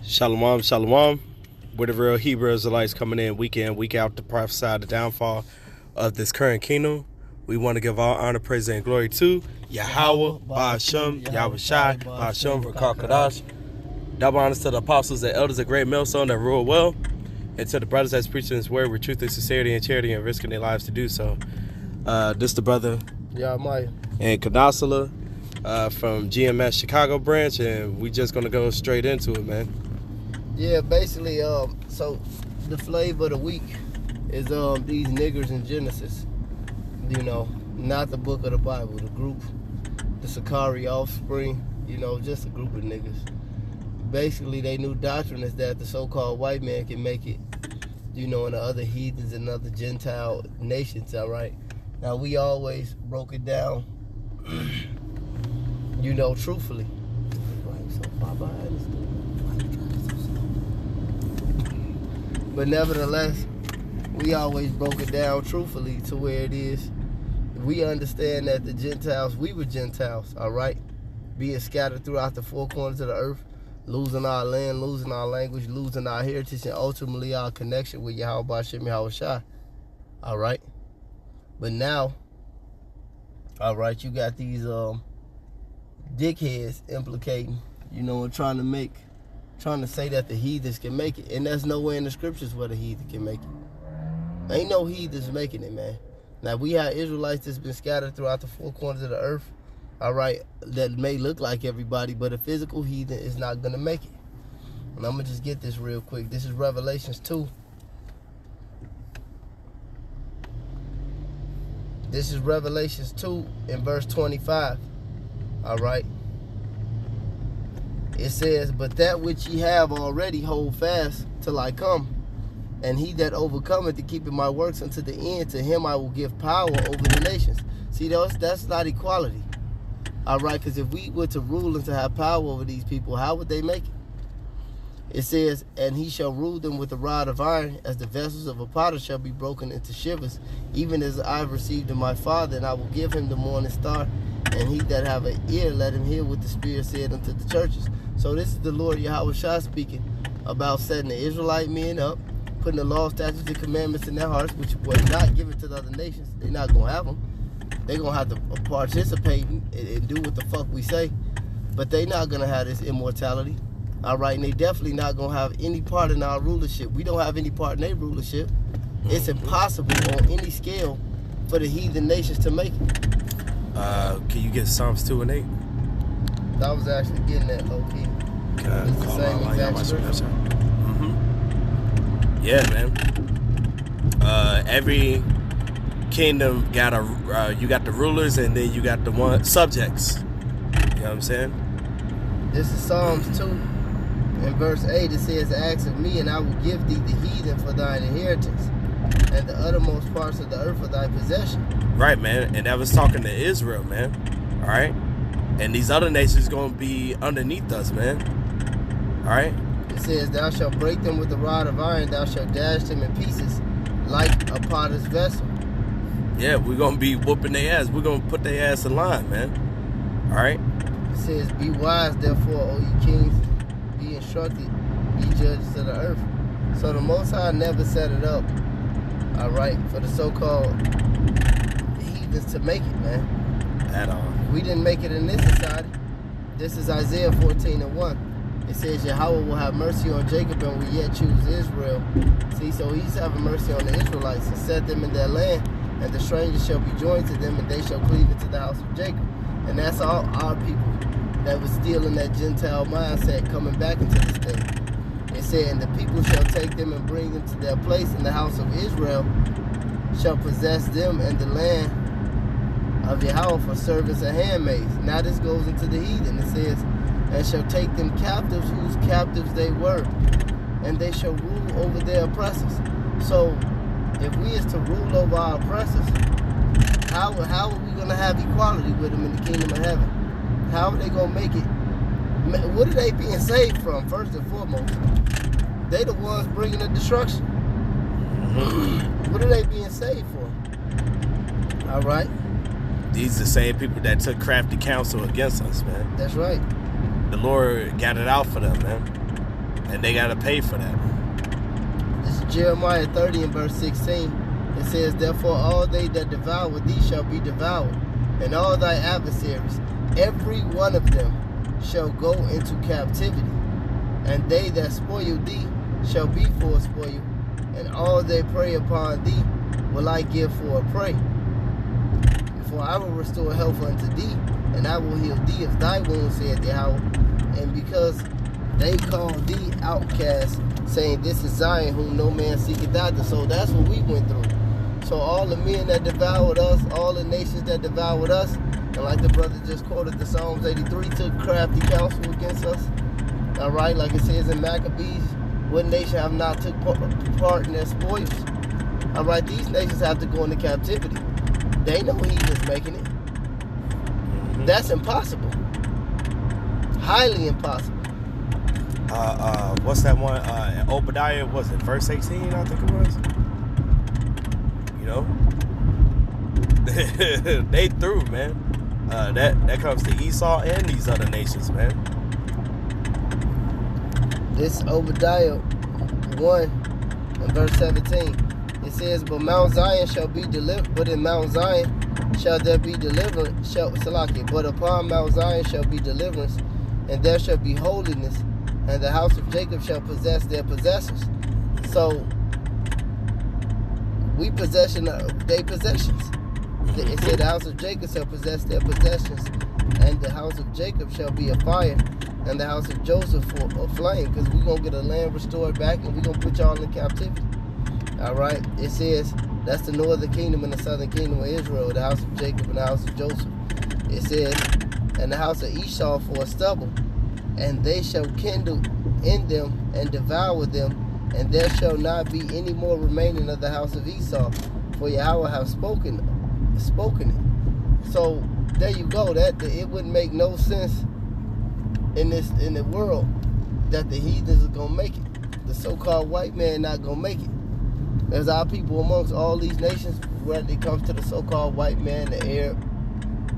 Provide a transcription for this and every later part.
Shalom, shalom. We're the real Hebrew Israelites coming in week out to prophesy the downfall of this current kingdom. We want to give all honor, praise, and glory to Yahweh, Ba'ashem, Yahweh Shai, Ba'ashem, Rakal Kadash. Double honors to the apostles and elders of great millstone that rule well, and to the brothers that's preaching this word with truth and sincerity and charity and risking their lives to do so. This the brother and Kadasala from GMS Chicago branch, and we just gonna go straight into it, man. Yeah, basically, so the flavor of the week is these niggers in Genesis. You know, not the book of the Bible, the group, the Sakari offspring, you know, just a group of niggas. Basically, they new doctrine is that the so-called white man can make it, you know, in the other heathens and other Gentile nations, all right? Now, we always broke it down, you know, truthfully. But nevertheless, we always broke it down truthfully to where it is. We understand that the Gentiles, we were Gentiles, all right? Being scattered throughout the four corners of the earth, losing our land, losing our language, losing our heritage, and ultimately our connection with Yahweh Ba'ashem, Yahweh Shai, all right? But now, all right, you got these dickheads implicating, you know, and trying to say that the heathens can make it. And there's nowhere in the scriptures where the heathen can make it. Ain't no heathens making it, man. Now, we have Israelites that's been scattered throughout the four corners of the earth, all right, that may look like everybody, but a physical heathen is not going to make it. And I'm going to just get this real quick. This is Revelations 2. This is Revelations 2 in verse 25, all right? It says, "But that which ye have already hold fast till I come. And he that overcometh to keep my works unto the end, to him I will give power over the nations." See, that's not equality. All right, because if we were to rule and to have power over these people, how would they make it? It says, "And he shall rule them with a rod of iron, as the vessels of a potter shall be broken into shivers, even as I have received of my Father, and I will give him the morning star. And he that have an ear, let him hear what the Spirit said unto the churches." So this is the Lord Yahweh Shai speaking about setting the Israelite men up, putting the law, statutes, and commandments in their hearts, which was not given to the other nations. They're not going to have them. They're going to have to participate and do what the fuck we say. But they're not going to have this immortality. All right, and they definitely not going to have any part in our rulership. We don't have any part in their rulership. It's impossible on any scale for the heathen nations to make it. Can you get Psalms 2 and 8? I was actually getting that low-key. It's the same exact scripture. Yeah, man. Every kingdom got you got the rulers, and then you got the subjects. You know what I'm saying? This is Psalms 2. In verse 8, it says, "Ask of me, and I will give thee the heathen for thine inheritance, and the uttermost parts of the earth for thy possession." Right, man. And that was talking to Israel, man. All right? And these other nations going to be underneath us, man. All right? It says, "Thou shalt break them with the rod of iron, thou shalt dash them in pieces like a potter's vessel." Yeah, we're going to be whooping their ass. We're going to put their ass in line, man. All right? It says, "Be wise, therefore, O ye kings, be instructed, ye judges of the earth." So the Most High never set it up, all right, for the so-called heathens to make it, man. At all. We didn't make it in this society. This is Isaiah 14:1. It says, "Yahweh will have mercy on Jacob and will yet choose Israel." See, so he's having mercy on the Israelites and set them in their land, and the strangers shall be joined to them, and they shall cleave into the house of Jacob. And that's all our people that was still in that Gentile mindset coming back into this thing. It said, "And the people shall take them and bring them to their place, and the house of Israel shall possess them and the land of Yahweh for servants and handmaids." Now this goes into the heathen. It says, "And shall take them captives whose captives they were, and they shall rule over their oppressors." So if we is to rule over our oppressors, how are we going to have equality with them in the kingdom of heaven? How are they going to make it? What are they being saved from, first and foremost? They the ones bringing the destruction. What are they being saved for? All right? These are the same people that took crafty counsel against us, man. That's right. The Lord got it out for them, man. And they got to pay for that. This is Jeremiah 30 and verse 16. It says, therefore all they that devour thee shall be devoured, and all thy adversaries, every one of them, shall go into captivity. And they that spoil thee shall be for a spoil, and all they prey upon thee will I give for a prey. For I will restore health unto thee, and I will heal thee of thy wounds, saith Yahweh. And because they call thee outcast, saying, this is Zion, whom no man seeketh after. So that's what we went through. So all the men that devoured us, all the nations that devoured us, and like the brother just quoted, the Psalms 83 took crafty counsel against us. All right, like it says in Maccabees, what nation have not took part in their spoils? All right, these nations have to go into captivity. They know heathens making it. That's impossible. Highly impossible. What's that one? Obadiah, was it verse 18? I think it was. You know, they through, man. That comes to Esau and these other nations, man. This Obadiah 1 and verse 17. It says, but Mount Zion shall be delivered, but in Mount Zion shall there be deliverance, but upon Mount Zion shall be deliverance, and there shall be holiness, and the house of Jacob shall possess their possessors. So we possession their possessions. It said the house of Jacob shall possess their possessions, and the house of Jacob shall be a fire, and the house of Joseph for a flame, because we're going to get a land restored back, and we're going to put y'all in captivity. All right? It says that's the northern kingdom and the southern kingdom of Israel, the house of Jacob and the house of Joseph. It says, and the house of Esau for a stubble, and they shall kindle in them and devour them, and there shall not be any more remaining of the house of Esau, for Yahweh have spoken it. So there you go. That it wouldn't make no sense in the world that the heathens are gonna make it. The so-called white man not gonna make it. There's our people amongst all these nations, whether it comes to the so-called white man, the Arab,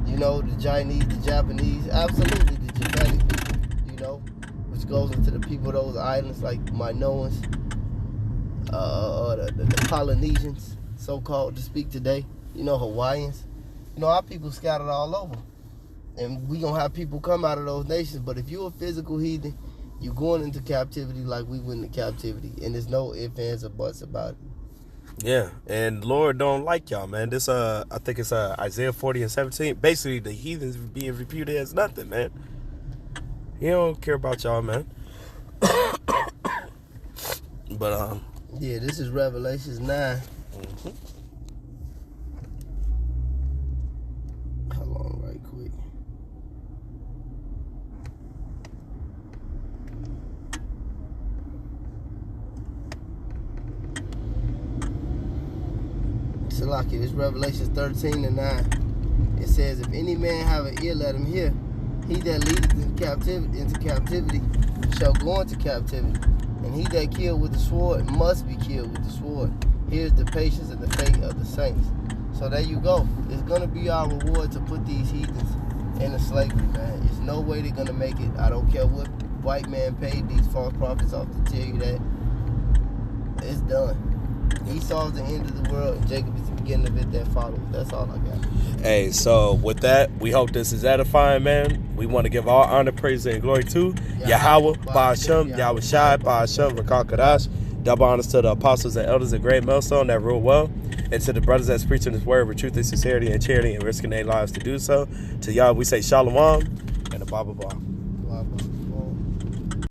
you know, the Chinese, the Japanese, absolutely the Japanese people, you know, which goes into the people of those islands like Minoans, the Polynesians, so-called to speak today, you know, Hawaiians. You know, our people scattered all over. And we gonna have people come out of those nations, but if you're a physical heathen, you're going into captivity like we went into captivity, and there's no ifs, ands, or buts about it. Yeah, and Lord don't like y'all, man. This I think it's Isaiah 40 and 17. Basically, the heathens being reputed as nothing, man. He don't care about y'all, man. But yeah, this is Revelations 9. Hold on, right quick. Salaki, this is Revelations 13 and 9. It says, if any man have an ear, let him hear. He that leadeth into captivity shall go into captivity. And he that killed with the sword must be killed with the sword. Here's the patience and the fate of the saints. So there you go. It's going to be our reward to put these heathens into slavery, man. There's no way they're going to make it. I don't care what white man paid these false prophets off to tell you that. It's done. Esau's the end of the world, and Jacob is the beginning of it that follows. That's all I got. hey, so with that, we hope this is edifying, man. We want to give all honor, praise, and glory to Yahweh, Ba'ashem, Yahweh Shai, Ba'ashem, Rakal Kadash. Double honors to the apostles and elders of Great Millstone that rule well, and to the brothers that's preaching this word with truth and sincerity and charity and risking their lives to do so. To y'all, we say shalom and a blah, blah, blah. Blah, blah.